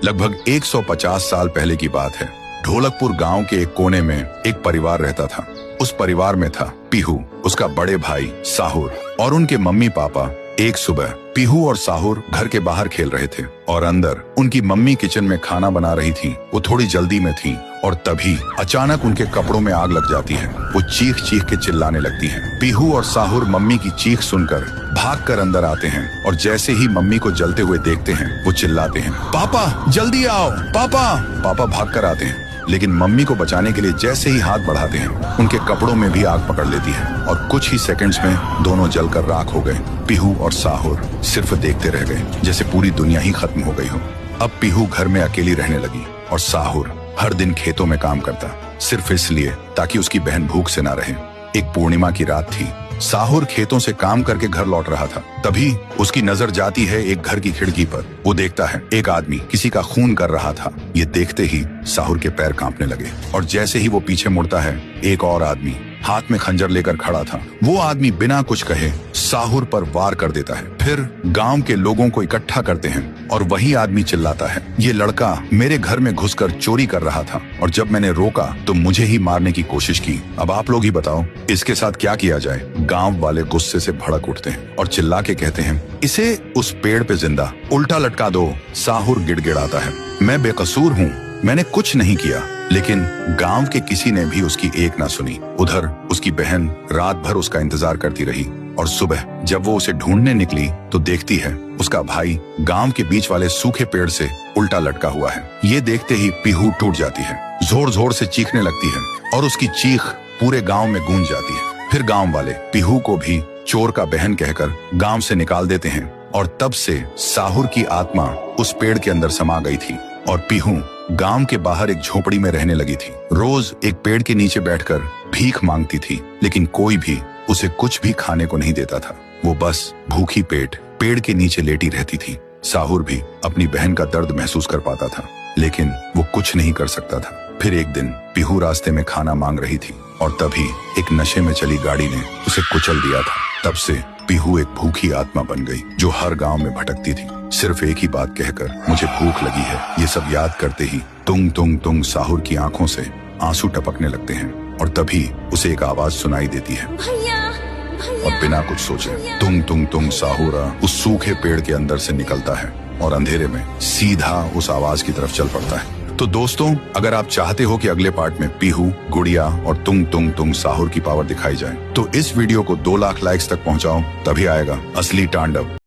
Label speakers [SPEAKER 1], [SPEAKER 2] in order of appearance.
[SPEAKER 1] लगभग 150 साल पहले की बात है। ढोलकपुर गांव के एक कोने में एक परिवार रहता था। उस परिवार में था पीहू, उसका बड़े भाई साहुर और उनके मम्मी पापा। एक सुबह पीहू और साहुर घर के बाहर खेल रहे थे और अंदर उनकी मम्मी किचन में खाना बना रही थी। वो थोड़ी जल्दी में थी और तभी अचानक उनके कपड़ों में आग लग जाती है। वो चीख चीख के चिल्लाने लगती हैं। पीहू और साहुर मम्मी की चीख सुनकर भागकर अंदर आते हैं और जैसे ही मम्मी को जलते हुए देखते हैं वो चिल्लाते हैं, पापा जल्दी आओ पापा। पापा भागकर आते हैं लेकिन मम्मी को बचाने के लिए जैसे ही हाथ बढ़ाते हैं उनके कपड़ों में भी आग पकड़ लेती है और कुछ ही सेकंड्स में दोनों जलकर राख हो गए। पीहू और साहुर सिर्फ देखते रह गए जैसे पूरी दुनिया ही खत्म हो गई हो। अब पीहू घर में अकेली रहने लगी और साहुर हर दिन खेतों में काम करता, सिर्फ इसलिए ताकि उसकी बहन भूख से ना रहे। एक पूर्णिमा की रात थी। साहुर खेतों से काम करके घर लौट रहा था। तभी उसकी नजर जाती है एक घर की खिड़की पर। वो देखता है एक आदमी किसी का खून कर रहा था। ये देखते ही साहुर के पैर कांपने लगे और जैसे ही वो पीछे मुड़ता है एक और आदमी हाथ में खंजर लेकर खड़ा था। वो आदमी बिना कुछ कहे साहुर पर वार कर देता है। फिर गांव के लोगों को इकट्ठा करते हैं और वही आदमी चिल्लाता है, ये लड़का मेरे घर में घुसकर चोरी कर रहा था और जब मैंने रोका तो मुझे ही मारने की कोशिश की। अब आप लोग ही बताओ इसके साथ क्या किया जाए। गांव वाले गुस्से से भड़क उठते हैं और चिल्ला के कहते हैं, इसे उस पेड़ पे जिंदा उल्टा लटका दो। साहुर गिड़गिड़ाता है, मैं बेकसूर हूँ, मैंने कुछ नहीं किया। लेकिन गांव के किसी ने भी उसकी एक ना सुनी। उधर उसकी बहन रात भर उसका इंतजार करती रही और सुबह जब वो उसे ढूंढने निकली तो देखती है उसका भाई गांव के बीच वाले सूखे पेड़ से उल्टा लटका हुआ है। ये देखते ही पीहू टूट जाती है, जोर जोर से चीखने लगती है और उसकी चीख पूरे गांव में गूंज जाती है। फिर गांव वाले पीहू को भी चोर का बहन कहकर गांव से निकाल देते हैं और तब से साहुर की आत्मा उस पेड़ के अंदर समा गई थी और पीहू गांव के बाहर एक झोपड़ी में रहने लगी थी। रोज एक पेड़ के नीचे बैठकर भीख मांगती थी लेकिन कोई भी उसे कुछ भी खाने को नहीं देता था। वो बस भूखी पेट पेड़ के नीचे लेटी रहती थी। साहुर भी अपनी बहन का दर्द महसूस कर पाता था लेकिन वो कुछ नहीं कर सकता था। फिर एक दिन पीहू रास्ते में खाना मांग रही थी और तभी एक नशे में चली गाड़ी ने उसे कुचल दिया था। तब से पीहू एक भूखी आत्मा बन गई जो हर गांव में भटकती थी, सिर्फ एक ही बात कहकर, मुझे भूख लगी है। ये सब याद करते ही तुंग तुंग तुंग साहुर की आंखों से आंसू टपकने लगते हैं और तभी उसे एक आवाज सुनाई देती है और बिना कुछ सोचे तुंग तुंग तुंग साहुरा उस सूखे पेड़ के अंदर से निकलता है और अंधेरे में सीधा उस आवाज की तरफ चल पड़ता है। तो दोस्तों, अगर आप चाहते हो कि अगले पार्ट में पीहू, गुड़िया और तुंग तुंग तुंग साहुर की पावर दिखाई जाए तो इस वीडियो को 2 लाख लाइक्स तक पहुंचाओ, तभी आएगा असली तांडव।